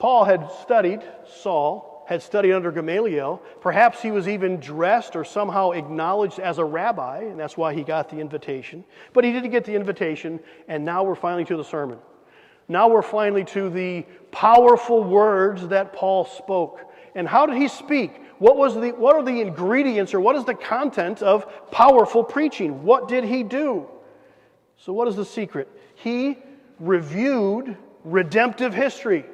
Saul had studied under Gamaliel. Perhaps he was even dressed or somehow acknowledged as a rabbi, and that's why he got the invitation. But he didn't get the invitation, and now we're finally to the sermon. Now we're finally to the powerful words that Paul spoke. And how did he speak? What are the ingredients, or what is the content of powerful preaching? What did he do? So what is the secret? He reviewed redemptive history.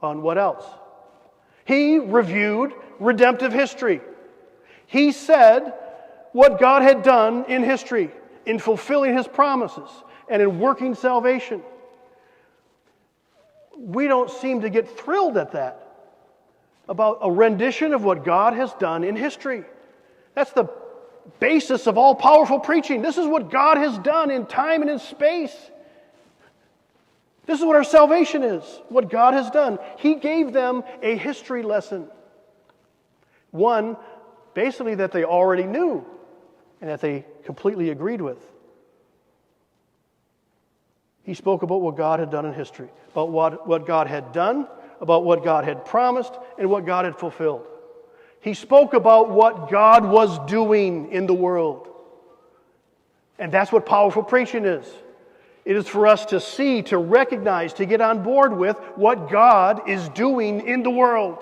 On what else? He reviewed redemptive history. He said what God had done in history, in fulfilling His promises, and in working salvation. We don't seem to get thrilled at that, about a rendition of what God has done in history. That's the basis of all powerful preaching. This is what God has done in time and in space. This is what our salvation is, what God has done. He gave them a history lesson. One, basically, that they already knew and that they completely agreed with. He spoke about what God had done in history, about what God had done, about what God had promised, and what God had fulfilled. He spoke about what God was doing in the world. And that's what powerful preaching is. It is for us to see, to recognize, to get on board with what God is doing in the world.